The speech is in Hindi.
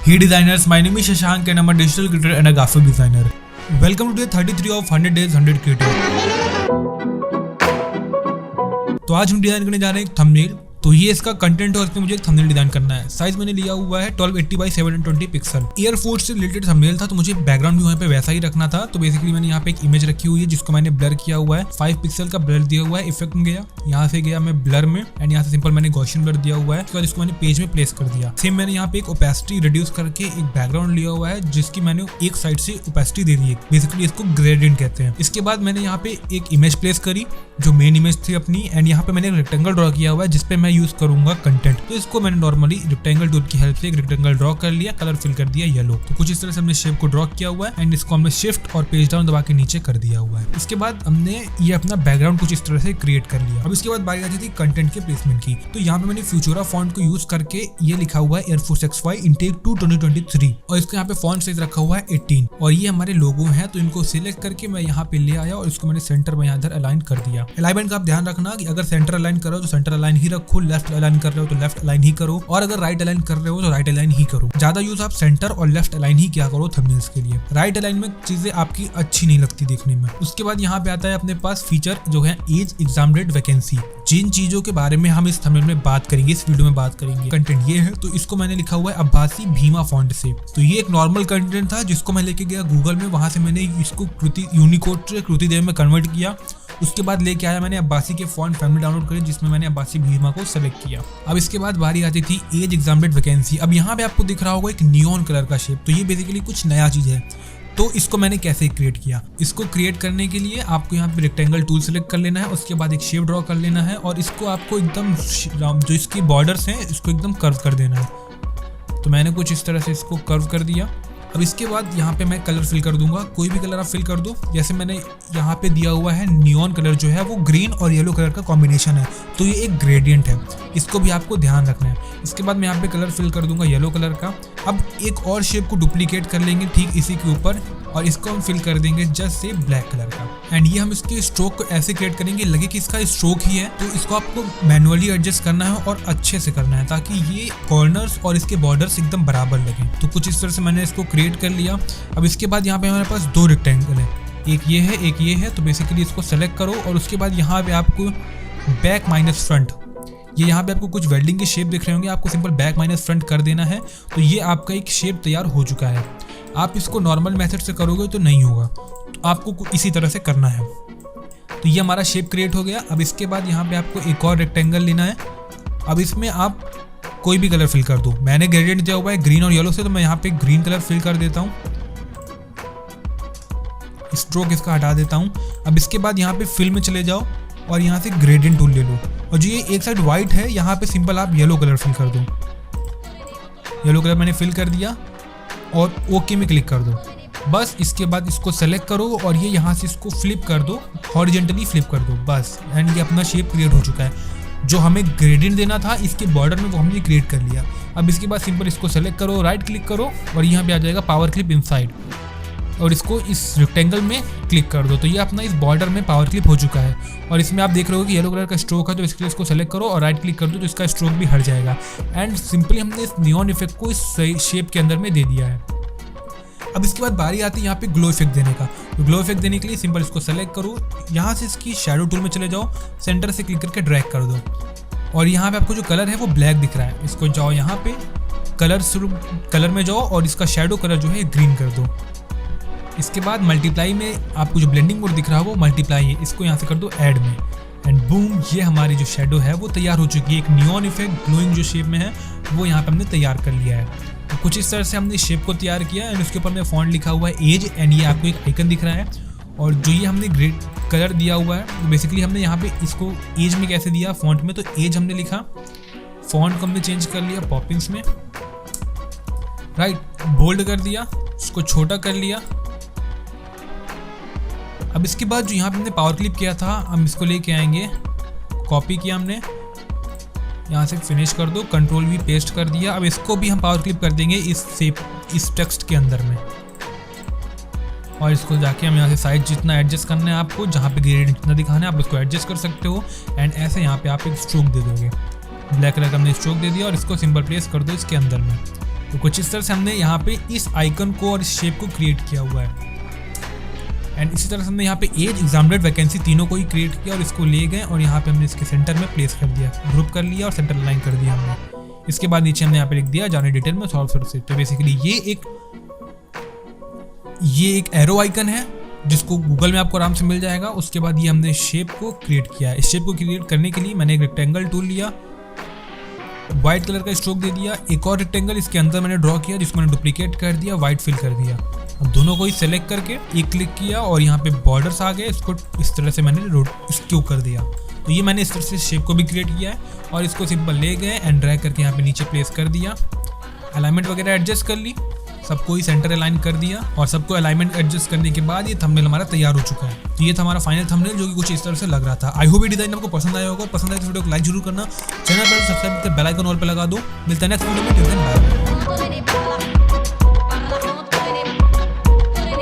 Hey designers, my name is Shashank and I'm a digital creator and a graphic designer. Welcome to day 33 of 100 days 100 creative. तो आज हम डिजाइन करने जा रहे हैं एक थंबनेल। तो ये इसका कंटेंट और इसमें मुझे एक थंबनेल डिजाइन करना है। साइज मैंने लिया हुआ है 1280 बाई 720 पिक्सल। एयरफोर्स से रिलेटेड थंबनेल था तो मुझे बैकग्राउंड भी वहाँ पे वैसा ही रखना था। तो बेसिकली मैंने यहाँ पे एक इमेज रखी हुई है जिसको मैंने ब्लर किया हुआ है। 5 पिक्सल का ब्लर दिया हुआ है। इफेक्ट में गया, यहाँ से गया मैं ब्लर में एंड यहाँ से सिंपल मैंने गॉसियन ब्लर दिया हुआ है। उसके बाद इसको मैंने पेज में प्लेस कर दिया। सेम मैंने यहाँ पे एक ओपेसिटी रिड्यूस करके एक बैकग्राउंड लिया हुआ है जिसकी मैंने एक साइड से ओपेसिटी दे दी है। बेसिकली इसको ग्रेडियंट कहते हैं। इसके बाद मैंने यहाँ पे एक इमेज प्लेस करी जो मेन इमेज थी अपनी एंड यहाँ पे मैंने एक रेक्टेंगल ड्रॉ किया हुआ है जिसपे मैं यूज करूंगा कंटेंट। तो इसको मैंने नॉर्मली रेक्टेंगल टूल की हेल्प से एक रेक्टेंगल ड्रॉ कर लिया, कलर फिल कर दिया येलो। तो कुछ इस तरह से हमने शेप को ड्रॉ किया हुआ है एंड इसको हमने शिफ्ट और पेज डाउन दबा के नीचे कर दिया हुआ है। इसके बाद हमने ये अपना बैकग्राउंड कुछ इस तरह से क्रिएट कर लिया। अब इसके बाद बारी आती थी कंटेंट के प्लेसमेंट की। तो यहाँ पे मैंने फ्यूचरा फॉन्ट को यूज करके ये लिखा हुआ है एयरफोर्स XY इनटेक 2 2023 और इसका यहाँ पे फॉन्ट साइज रखा हुआ है 18 और ये हमारे लोगो हैं। तो इनको सिलेक्ट करके मैं यहाँ पे ले आया और इसको मैंने सेंटर में यहाँ इधर अलाइन कर दिया। अलाइनमेंट का आप ध्यान रखना कि अगर सेंटर अलाइन कर रहे हो तो सेंटर अलाइन ही रखो, लेफ्ट अलाइन कर रहे हो तो लेफ्ट अलाइन ही करो और अगर राइट अलाइन कर रहे हो तो राइट अलाइन ही करो। ज्यादा यूज आप सेंटर और लेफ्ट अलाइन ही क्या करो थंबनेल्स के लिए। राइट अलाइन में चीजें आपकी अच्छी नहीं लगती देखने में। उसके बाद यहाँ पे आता है अपने पास फीचर जो है एज एग्जाम डेट वैकेंसी। जिन चीजों के बारे में हम इस थंबनेल में बात करेंगे, इस वीडियो में बात करेंगे, कंटेंट ये है। तो इसको मैंने लिखा हुआ है अब्बासी भीमा फॉन्ट से। तो ये एक नॉर्मल कंटेंट था जिसको मैं लेके गया गूगल में, वहां से मैंने इसको कृति यूनिकोड से कृति देव में कन्वर्ट किया। उसके बाद लेके आया मैंने अब्बासी के फॉन्ट फैमिली डाउनलोड करी जिसमें मैंने अब्बासी भीमा को सेलेक्ट किया। अब इसके बाद बारी आती थी एज एग्जाम डेट वैकेंसी। अब यहाँ पे आपको दिख रहा होगा एक नियॉन कलर का शेप। तो ये बेसिकली कुछ नया चीज है। तो इसको मैंने कैसे क्रिएट किया, इसको क्रिएट करने के लिए आपको यहाँ पे रेक्टेंगल टूल सेलेक्ट कर लेना है। उसके बाद एक शेप ड्रॉ कर लेना है और इसको आपको एकदम जो इसकी बॉर्डर्स हैं इसको एकदम कर्व कर देना है। तो मैंने कुछ इस तरह से इसको कर्व कर दिया। अब इसके बाद यहाँ पे मैं कलर फिल कर दूंगा, कोई भी कलर आप फिल कर दो। जैसे मैंने यहाँ पे दिया हुआ है नियॉन कलर जो है वो ग्रीन और येलो कलर का कॉम्बिनेशन है। तो ये एक ग्रेडियंट है, इसको भी आपको ध्यान रखना है। इसके बाद मैं यहाँ पे कलर फिल कर दूंगा येलो कलर का। अब एक और शेप को डुप्लीकेट कर लेंगे ठीक इसी के ऊपर और इसको हम फिल कर देंगे जस्ट से ब्लैक कलर का। एंड ये हम इसके स्ट्रोक को ऐसे क्रिएट करेंगे लगे कि इसका स्ट्रोक ही है। तो इसको आपको मैनुअली एडजस्ट करना है और अच्छे से करना है ताकि ये कॉर्नर्स और इसके बॉर्डर्स एकदम बराबर लगे। तो कुछ इस तरह से मैंने इसको क्रिएट कर लिया। अब इसके बाद यहाँ पे हमारे पास 2 रेक्टेंगल है, एक ये है एक ये है। तो बेसिकली इसको सेलेक्ट करो और उसके बाद यहाँ पे आपको बैक माइनस फ्रंट, ये यहाँ पे आपको कुछ वेल्डिंग के शेप दिख रहे होंगे, आपको सिंपल बैक माइनस फ्रंट कर देना है। तो ये आपका एक शेप तैयार हो चुका है। आप इसको नॉर्मल मेथड से करोगे तो नहीं होगा, तो आपको इसी तरह से करना है। तो ये हमारा शेप क्रिएट हो गया। अब इसके बाद यहाँ पे आपको एक और रेक्टेंगल लेना है। अब इसमें आप कोई भी कलर फिल कर दो। मैंने ग्रेडियंट दिया हुआ है ग्रीन और येलो से, तो मैं यहाँ पे ग्रीन कलर फिल कर देता हूँ। स्ट्रोक इसका हटा देता हूँ। अब इसके बाद यहाँ पे फिल में चले जाओ और यहाँ से ग्रेडियंट टूल ले लो और जो ये एक साइड व्हाइट है यहाँ पे सिंपल आप येलो कलर फिल कर दो। येलो कलर मैंने फिल कर दिया और ओके में क्लिक कर दो। बस इसके बाद इसको सेलेक्ट करो और ये यहाँ से इसको फ्लिप कर दो, हॉरिजॉन्टली फ्लिप कर दो बस। एंड ये अपना शेप क्रिएट हो चुका है। जो हमें ग्रेडियंट देना था इसके बॉर्डर में वो हमने क्रिएट कर लिया। अब इसके बाद सिंपल इसको सेलेक्ट करो, राइट क्लिक करो और यहाँ पे आ जाएगा पावर क्लिप इनसाइड और इसको इस रेक्टेंगल में क्लिक कर दो। तो ये अपना इस बॉर्डर में पावर क्लिप हो चुका है। और इसमें आप देख रहे हो कि येलो कलर का स्ट्रोक है, तो इसके लिए इसको सेलेक्ट करो और राइट क्लिक कर दो तो इसका स्ट्रोक भी हट जाएगा। एंड सिंपली हमने इस नियॉन इफेक्ट को इस शेप के अंदर में दे दिया है। अब इसके बाद बारी आती है यहाँ पे ग्लो इफेक्ट देने का। तो ग्लो इफेक्ट देने के लिए सिंपल इसको सेलेक्ट करो, यहाँ से इसकी शैडो टूल में चले जाओ, सेंटर से क्लिक करके ड्रैग कर दो और यहाँ पे आपको जो कलर है वो ब्लैक दिख रहा है। इसको जाओ यहाँ पे कलर में जाओ और इसका शैडो कलर जो है ग्रीन कर दो। इसके बाद मल्टीप्लाई में आपको जो ब्लेंडिंग मोड दिख रहा है वो मल्टीप्लाई है, इसको यहाँ से कर दो ऐड में एंड बूम, ये हमारी जो शैडो है वो तैयार हो चुकी है। एक नियॉन इफेक्ट ग्लोइंग जो शेप में है वो यहाँ पे हमने तैयार कर लिया है। तो कुछ इस तरह से हमने शेप को तैयार किया एंड उसके ऊपर में फॉन्ट लिखा हुआ है एज एंड ये आपको एक आइकन दिख रहा है। और जो ये हमने ग्रेड कलर दिया हुआ है तो बेसिकली हमने यहाँ पे इसको एज में कैसे दिया फॉन्ट में, तो एज हमने लिखा, फॉन्ट को हमने चेंज कर लिया पॉपिंग्स में, राइट, बोल्ड कर दिया, उसको छोटा कर लिया। अब इसके बाद जो यहाँ पे हमने पावर क्लिप किया था हम इसको लेके आएंगे, कॉपी किया हमने, यहाँ से फिनिश कर दो, कंट्रोल भी पेस्ट कर दिया। अब इसको भी हम पावर क्लिप कर देंगे इस टेक्स्ट के अंदर में और इसको जाके हम यहाँ से साइज जितना एडजस्ट करना है आपको, जहाँ पे ग्रेडियंट जितना दिखाना है आप उसको एडजस्ट कर सकते हो। एंड ऐसे यहाँ पे आप एक स्ट्रोक दे दोगे, ब्लैक कलर का हमने स्ट्रोक दे दिया और इसको सिंपल प्लेस कर दो इसके अंदर में। तो कुछ इस तरह से हमने यहाँ पे इस आइकन को और इस शेप को क्रिएट किया हुआ है। एंड इसी तरह से हमने यहाँ पे एज, एग्जाम डेट, वैकेंसी तीनों को ही क्रिएट किया और इसको ले गए और यहाँ पे हमने इसके सेंटर में प्लेस कर दिया, ग्रुप कर लिया और सेंटर अलाइन कर दिया हमने। इसके बाद नीचे हमने यहाँ पे लिख दिया जाने डिटेल में सॉल्व फिर से। तो बेसिकली ये एक एरो आइकन है जिसको गूगल में आपको आराम से मिल जाएगा। उसके बाद ये हमने शेप को क्रिएट किया है। इस शेप को क्रिएट करने के लिए मैंने एक रेक्टेंगल टूल लिया, व्हाइट कलर का स्ट्रोक दे दिया, एक और रेक्टेंगल इसके अंदर मैंने ड्रॉ किया जिसको मैंने डुप्लीकेट कर दिया, व्हाइट फिल कर दिया। अब दोनों को ही सेलेक्ट करके एक क्लिक किया और यहाँ पे बॉर्डर्स आ गए, इसको इस तरह से मैंने स्क्यू कर दिया। तो ये मैंने इस तरह से शेप को भी क्रिएट किया है और इसको सिंपल ले गए एंड ड्रैग करके यहाँ पे नीचे प्लेस कर दिया। अलाइनमेंट वगैरह एडजस्ट कर ली, सबको ही सेंटर अलाइन कर दिया और सबको अलाइनमेंट एडजस्ट करने के बाद ये थंबनेल हमारा तैयार हो चुका है। तो ये था हमारा फाइनल थंबनेल जो कि कुछ इस तरह से लग रहा था। आई होप ये डिजाइन आपको पसंद आया होगा। पसंद आए तो वीडियो को लाइक जरूर करना, चैनल पर सब्सक्राइब करके बेल आइकन ऑल पे लगा दो। मिलते हैं नेक्स्ट वीडियो में।